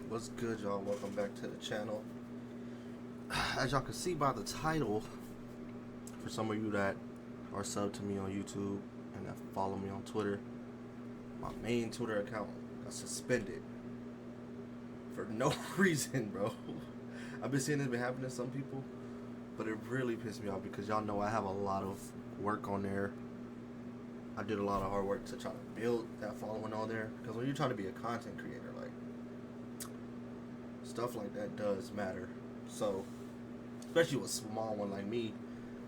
What's good, y'all? Welcome back to the channel. As y'all can see by the title, for some of you that are subbed to me on YouTube and that follow me on Twitter, my main Twitter account got suspended for no reason, bro. I've been seeing this been happening to some people, but it really pissed me off because y'all know I have a lot of work on there. I did a lot of hard work to try to build that following on there, because when you're trying to be a content creator, like, stuff like that does matter. So, especially with a small one like me,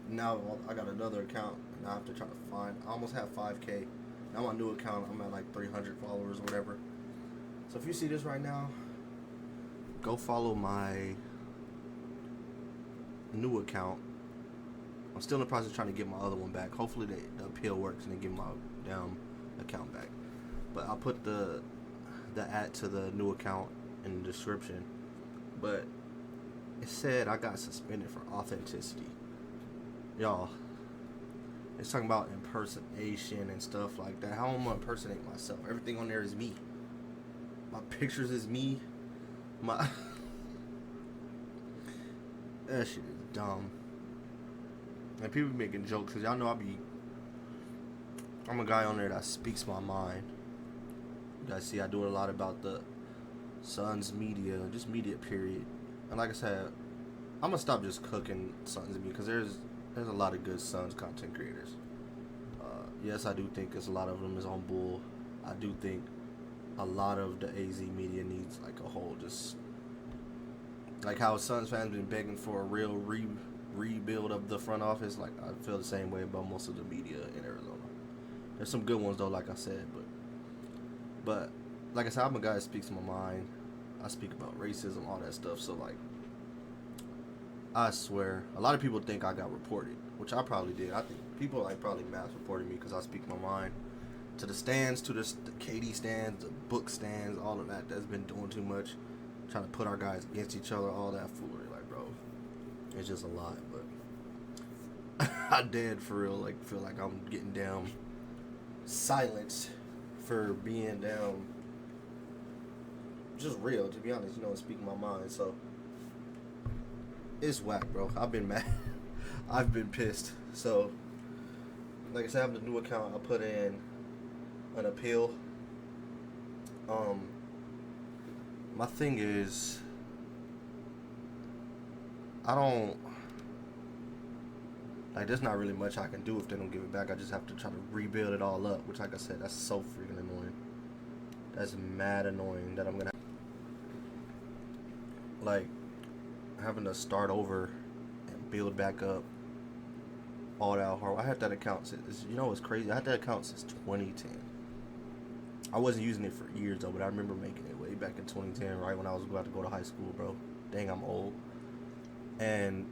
now I got another account, and I have to try to find, I almost have 5K. Now my new account, I'm at like 300 followers or whatever. So if you see this right now, go follow my new account. I'm still in the process of trying to get my other one back. Hopefully the appeal works and they give my damn account back. But I'll put the ad to the new account in the description. But it said I got suspended for authenticity. Y'all, it's talking about impersonation and stuff like that. How am I gonna impersonate myself? Everything on there is me. My pictures is me. My that shit is dumb. And people be making jokes, because y'all know I'm a guy on there that speaks my mind. You guys see I do a lot about the Suns media, just media period. And like I said, I'm gonna stop just cooking Suns media, because there's a lot of good Suns content creators. Yes, I do think a lot of them is on bull. I do think a lot of the AZ media needs like a whole, just like how Suns fans been begging for a real rebuild of the front office. Like, I feel the same way about most of the media in Arizona. There's some good ones though, like I said, but like I said, I'm a guy that speaks my mind. I speak about racism, all that stuff. So like, I swear, a lot of people think I got reported, which I probably did. I think people like probably mass reported me because I speak my mind. To the stands, to the KD stands, the book stands, all of that. That's been doing too much, trying to put our guys against each other, all that foolery. Like, bro, it's just a lot. But I did for real, like, feel like I'm getting down silenced for being down just real, to be honest, speaking my mind. So it's whack, bro. I've been mad. I've been pissed. So like I said, I have the new account. I put in an appeal. My thing is, I don't like, there's not really much I can do if they don't give it back. I just have to try to rebuild it all up, which, like I said, that's so freaking annoying. That's mad annoying that I'm gonna like having to start over and build back up all that hard. I had that account since, it's crazy. I had that account since 2010. I wasn't using it for years though, but I remember making it way back in 2010, right when I was about to go to high school, bro. Dang, I'm old. And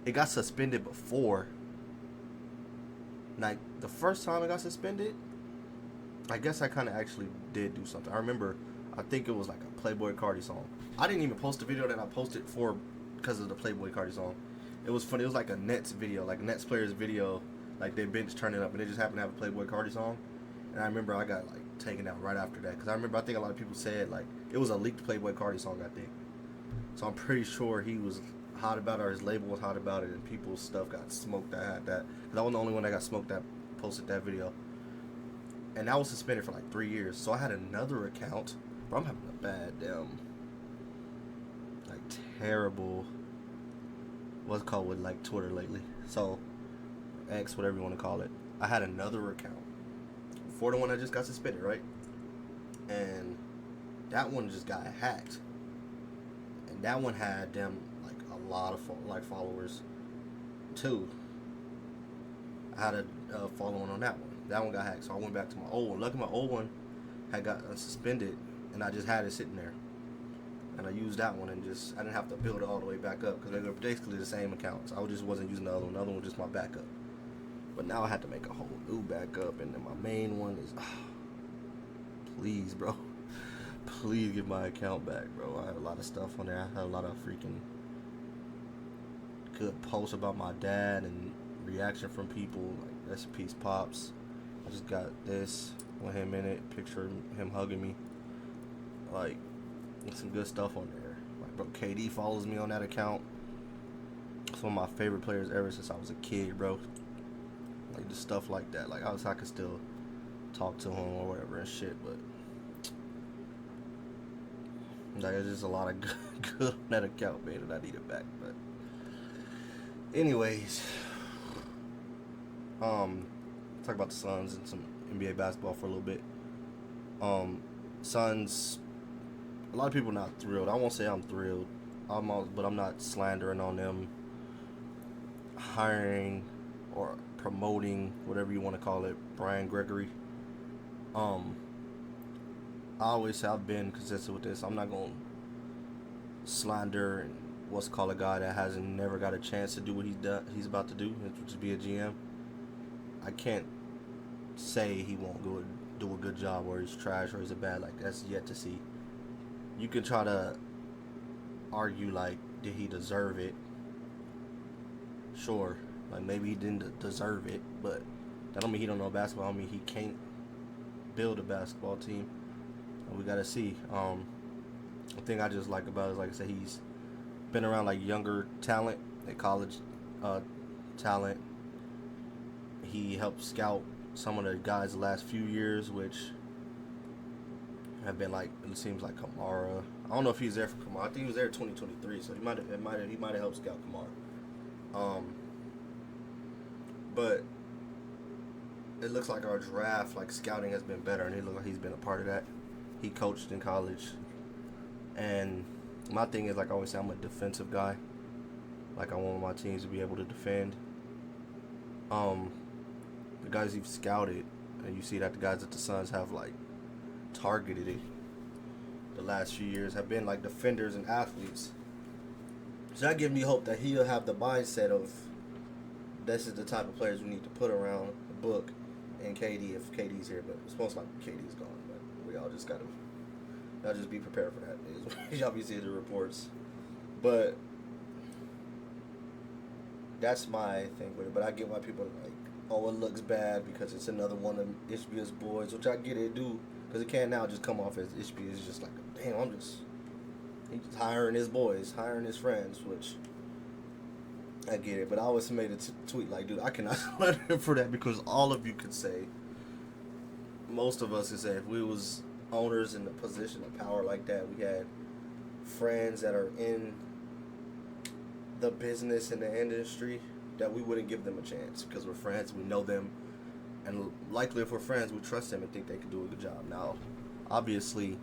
it got suspended before. Like, the first time it got suspended, I guess I kind of actually did do something. I remember, I think it was like a Playboi Carti song. I didn't even post the video that I posted for because of the Playboi Carti song. It was funny. It was like a Nets video, like a Nets players video, like they bench turning up, and they just happened to have a Playboi Carti song. And I remember I got like taken out right after that, because I think a lot of people said like it was a leaked Playboi Carti song, I think. So I'm pretty sure he was hot about it, or his label was hot about it, and people's stuff got smoked that had that. Because I wasn't the only one that got smoked that posted that video. And I was suspended for like 3 years. So I had another account, but I'm having a bad like terrible, what's it called with like Twitter lately. So X, whatever you want to call it. I had another account for the one that just got suspended, right? And that one just got hacked. And that one had them like a lot of followers too. I had a following on that one. That one got hacked, so I went back to my old one. Luckily, my old one had got suspended, and I just had it sitting there. And I used that one, and I didn't have to build it all the way back up, because they were basically the same accounts. I just wasn't using the other one. The other one was just my backup. But now I had to make a whole new backup, and then my main one is, please, bro. Please get my account back, bro. I had a lot of stuff on there. I had a lot of freaking good posts about my dad and reaction from people, like rest in peace, Pops. I just got this with him in it, picture of him hugging me. Like, There's some good stuff on there. Like, bro, KD follows me on that account. It's one of my favorite players ever since I was a kid, bro. Like, just stuff like that. Like, I could still talk to him or whatever and shit, but like, there's just a lot of good on that account, man, and I need it back. But anyways, talk about the Suns and some NBA basketball for a little bit. Suns, a lot of people not thrilled. I won't say I'm thrilled, but I'm not slandering on them hiring or promoting, whatever you want to call it, Brian Gregory. I always have been consistent with this. I'm not going to slander and what's called a guy that hasn't never got a chance to do what he's about to do, which is be a GM. I can't say he won't do a good job or he's trash or he's a bad. Like, that's yet to see. You can try to argue, like, did he deserve it? Sure. Like, maybe he didn't deserve it, but that don't mean he don't know basketball. I mean, he can't build a basketball team. And we got to see. The thing I just like about it is, like I said, he's been around, like, younger talent at college talent. He helped scout some of the guys the last few years, which have been, like, it seems like Kamara. I don't know if he's there for Kamara. I think he was there in 2023, so he might have helped scout Kamara. But it looks like our draft, like, scouting has been better, and he looks like he's been a part of that. He coached in college, and my thing is, like I always say, I'm a defensive guy. Like, I want my teams to be able to defend. The guys you've scouted, and you see that the guys at the Suns have, like, targeted it the last few years have been, like, defenders and athletes. So that gives me hope that he'll have the mindset of this is the type of players we need to put around the book and KD if KD's here, but it's most likely KD's gone. But we all just y'all just be prepared for that. Y'all be seeing the reports. But that's my thing with it. But I get why people are like, oh, it looks bad because it's another one of Ishbia's boys, which I get it, do. Because it can't now just come off as Ishbia is just like, damn, he's just hiring his boys, hiring his friends, which I get it. But I always made a tweet like, dude, I cannot let him for that because all of you could say, most of us could say, if we was owners in the position of power like that, we had friends that are in the business and the industry, that we wouldn't give them a chance because we're friends, we know them, and likely if we're friends, we trust them and think they can do a good job. Now, obviously,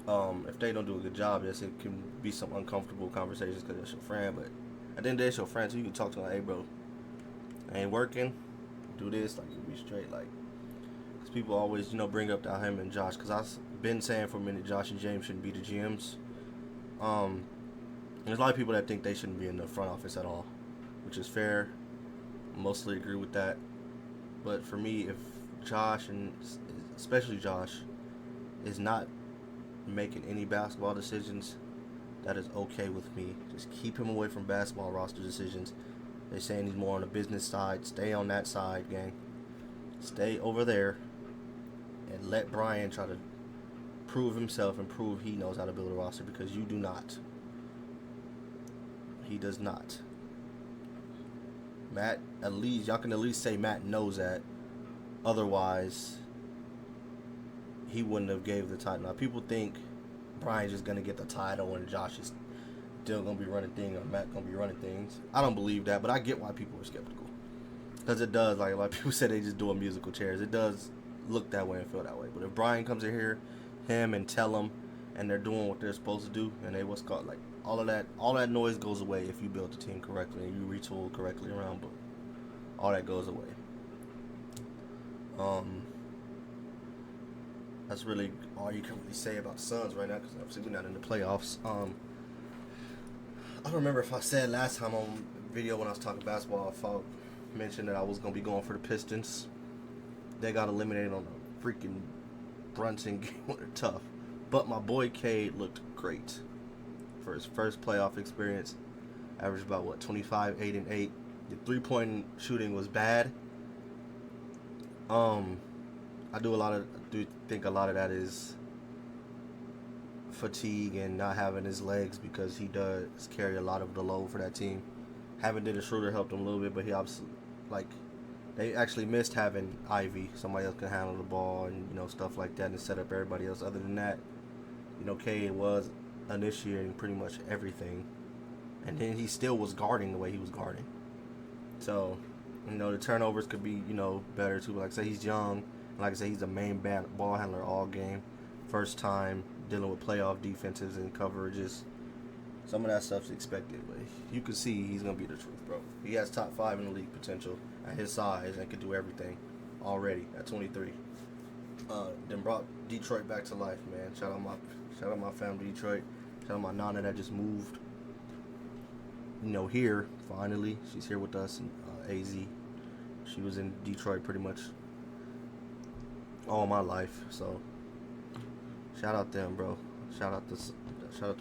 if they don't do a good job, yes, it can be some uncomfortable conversations because it's your friend, but at the end of the day, it's your friend, so you can talk to them like, hey, bro, I ain't working, do this, like, you be straight, like, because people always, bring up that him and Josh, because I've been saying for a minute Josh and James shouldn't be the GMs. There's a lot of people that think they shouldn't be in the front office at all, which is fair. I mostly agree with that. But for me, if Josh, and especially Josh, is not making any basketball decisions, that is okay with me. Just keep him away from basketball roster decisions. They're saying he's more on the business side. Stay on that side, gang. Stay over there and let Brian try to prove himself and prove he knows how to build a roster because you do not. He does not. Matt, y'all can at least say Matt knows that. Otherwise, he wouldn't have gave the title. Now, people think Brian's just going to get the title and Josh is still going to be running things or Matt going to be running things. I don't believe that, but I get why people are skeptical. Because it does, like a lot of people say they just doing musical chairs. It does look that way and feel that way. But if Brian comes in here, him and tell him, and they're doing what they're supposed to do, and they what's called, like, all that noise goes away if you build the team correctly and you retool correctly around book. All that goes away. That's really all you can really say about the Suns right now because obviously we're not in the playoffs. I don't remember if I said last time on video when I was talking basketball, if I mentioned that I was going to be going for the Pistons. They got eliminated on a freaking Brunson game when they're tough. But my boy Cade looked great for his first playoff experience. Averaged about 25, 8 and 8. The 3-point shooting was bad. I do think a lot of that is fatigue and not having his legs because he does carry a lot of the load for that team. Having Dennis Schroeder helped him a little bit, but he obviously like they actually missed having Ivy, somebody else can handle the ball and stuff like that and set up everybody else. Other than that, Cade was initiating pretty much everything, and then he still was guarding the way he was guarding. So, the turnovers could be better too. Like I say, he's young. Like I say, he's a main ball handler all game. First time dealing with playoff defenses and coverages. Some of that stuff's expected, but you can see he's going to be the truth, bro. He has top 5 in the league potential at his size and can do everything already at 23. Then brought Detroit back to life, man. Shout out my family, Detroit. Shout out my nana that just moved. Here finally, she's here with us in AZ. She was in Detroit pretty much all my life, so shout out them, bro. Shout out the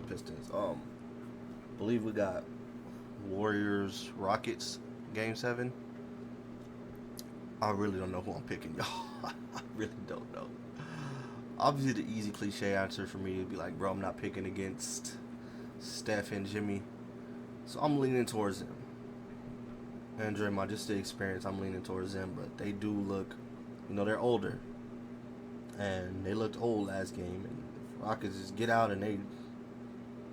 Pistons. Believe we got Warriors Rockets game 7. I really don't know who I'm picking, y'all. I really don't know. Obviously, the easy cliche answer for me would be like, bro, I'm not picking against Steph and Jimmy, so I'm leaning towards them. And Draymond, just the experience, I'm leaning towards them. But they do look, they're older, and they looked old last game. And if Rockets just get out and they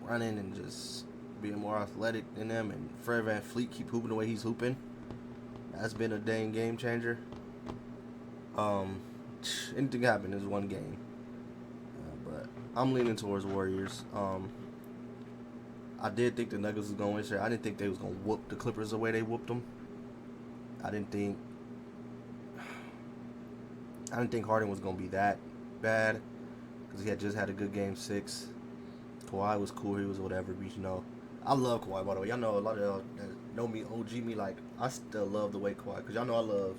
running and just being more athletic than them, and Fred VanVleet keep hooping the way he's hooping, that's been a dang game changer. Anything happen is one game, but I'm leaning towards Warriors. I did think the Nuggets was going to win. I didn't think they was going to whoop the Clippers the way they whooped them. I didn't think Harden was going to be that bad because he had just had a good game 6. Kawhi was cool. He was whatever, but I love Kawhi, by the way. Y'all know a lot of y'all that know me, OG me, like, I still love the way Kawhi, because y'all know I love,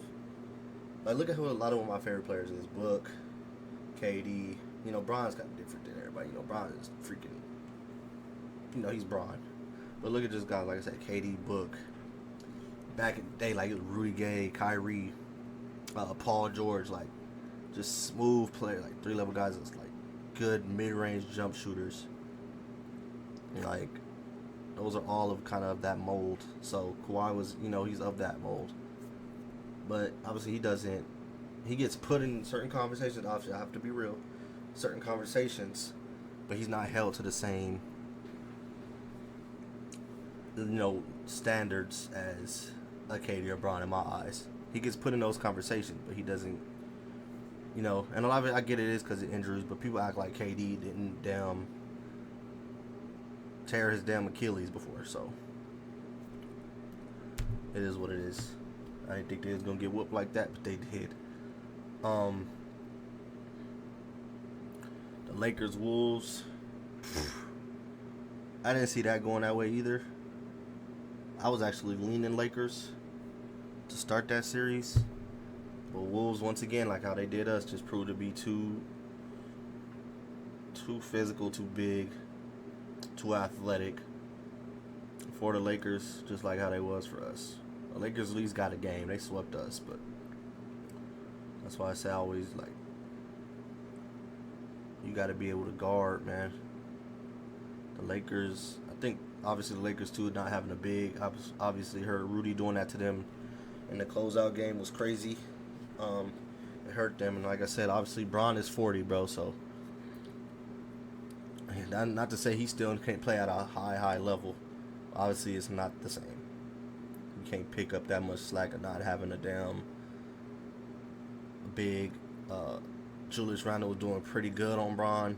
like, look at who a lot of my favorite players is. Book, KD, Bron's kind of different than everybody. Bron is freaking, he's Bron. But look at this guy, like I said, KD, Book. Back in the day, like, it was Rudy Gay, Kyrie, Paul George, like, just smooth player, like, 3-level guys that's, like, good mid-range jump shooters. Like, those are all of kind of that mold. So Kawhi was, he's of that mold. But obviously he gets put in certain conversations. Obviously, I have to be real. Certain conversations, but he's not held to the same, standards as a KD or Bron in my eyes. He gets put in those conversations, but he doesn't, and a lot of it, I get it is because of injuries, but people act like KD didn't tear his damn Achilles before, so it is what it is. I didn't think they was gonna get whooped like that, but they did. The Lakers Wolves, I didn't see that going that way either. I was actually leaning Lakers to start that series, but Wolves, once again, like how they did us, just proved to be too physical, too big, too athletic for the Lakers, just like how they was for us. The Lakers at least got a game. They swept us, but that's why I say I always, like, you got to be able to guard, man. The Lakers, I think, obviously the Lakers, too, not having a big, obviously heard Rudy doing that to them in the closeout game was crazy. It hurt them, and like I said, obviously Bron is 40, bro, so not to say he still can't play at a high level. Obviously, it's not the same. You can't pick up that much slack of not having a damn big. Julius Randle was doing pretty good on Bron.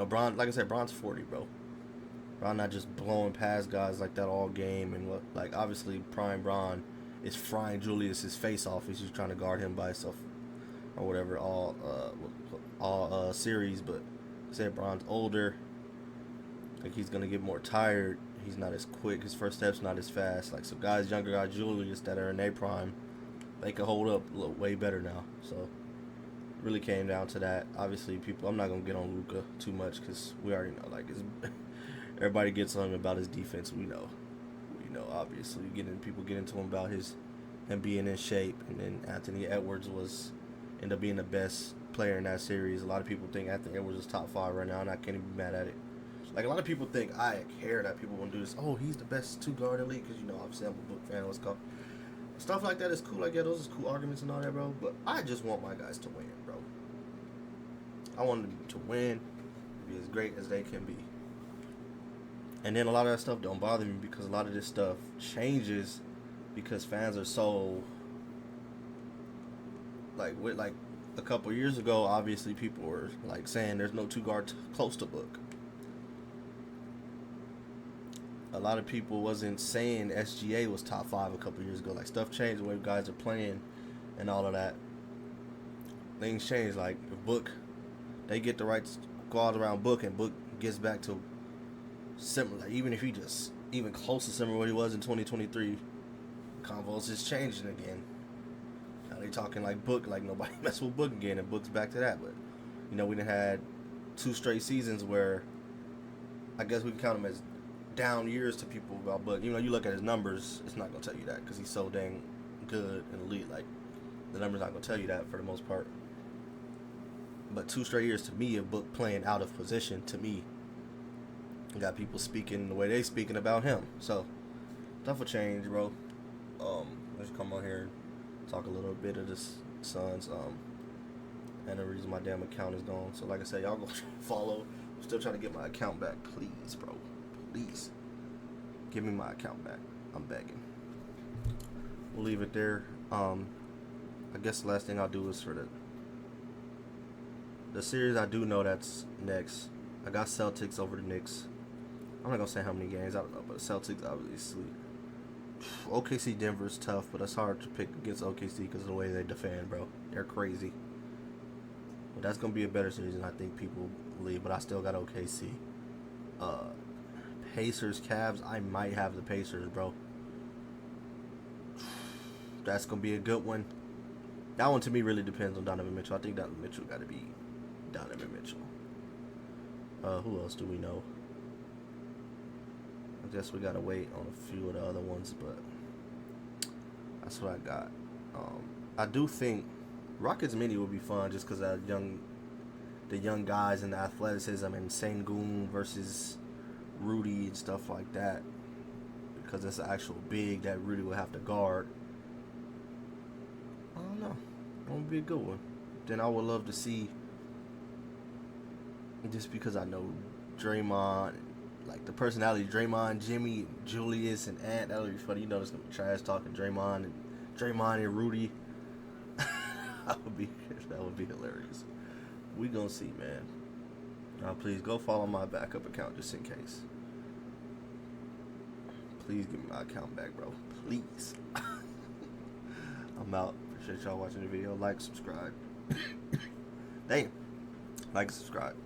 Bron, like I said, Bron's 40, bro. Bron not just blowing past guys like that all game, and obviously prime Bron is frying Julius's face off as he's trying to guard him by himself or whatever all series. But I said Bron's older. Like, he's gonna get more tired. He's not as quick. His first step's not as fast. Like, so younger guys, Julius, that are in their prime, they can hold up way better now. So, it really came down to that. Obviously, I'm not gonna get on Luka too much because we already know. Like, everybody gets on him about his defense. We know. Obviously, people get into him about him being in shape, and then Anthony Edwards ended up being the best player in that series. A lot of people think Anthony Edwards is top 5 right now, and I can't even be mad at it. Like, a lot of people think I care that people want to do this. Oh, he's the best 2 guard in the league because, you know, obviously I'm a Book fan. Let's go. Stuff like that is cool. Like, yeah, those is cool arguments and all that, bro. But I just want my guys to win, bro. I want them to win, be as great as they can be. And then a lot of that stuff don't bother me because a lot of this stuff changes because fans are so, like, with, like, a couple years ago, obviously people were, like, saying there's no 2 guard close to Book. A lot of people wasn't saying SGA was top 5 a couple years ago. Like, stuff changed the way guys are playing and all of that. Things change. Like, if Book, they get the right squad around Book, and Book gets back to similar. Like, even if he just even close to similar what he was in 2023, convos is changing again. Now they talking like Book, like nobody mess with Book again, and Book's back to that. But you know, we done had 2 straight seasons where I guess we can count them as down years to people about Book. You know, you look at his numbers, it's not gonna tell you that because he's so dang good and elite. Like, the numbers not gonna tell you that for the most part. But 2 straight years to me of Book playing out of position, to me, you got people speaking the way they speaking about him. So stuff will change, bro. Let's come on here and talk a little bit of the Suns. And the reason my damn account is gone. So like I said, y'all go follow. I'm still trying to get my account back, please, bro. Please give me my account back. I'm begging. We'll leave it there. I guess the last thing I'll do is for the series I do know that's next. I got Celtics over the Knicks. I'm not gonna say how many games, I don't know, but Celtics obviously. OKC Denver's tough, but it's hard to pick against OKC because of the way they defend, bro. They're crazy. But that's gonna be a better series than I think people believe. But I still got OKC. Pacers, Cavs. I might have the Pacers, bro. That's gonna be a good one. That one to me really depends on Donovan Mitchell. I think Donovan Mitchell got to be Donovan Mitchell. Who else do we know? I guess we gotta wait on a few of the other ones, but that's what I got. I do think Rockets Mini will be fun just because the young guys and the athleticism and Sengun versus Rudy and stuff like that. Because it's an actual big that Rudy will have to guard. I don't know. It won't be a good one. Then I would love to see, just because I know Draymond, like the personality of Draymond, Jimmy, Julius, and Ant. That'll be funny. You know, there's gonna be trash talking Draymond and Rudy. that would be hilarious. We gonna see, man. Please go follow my backup account just in case. Please give me my account back, bro. Please. I'm out. Appreciate y'all watching the video. Like, subscribe. Damn. Like, subscribe.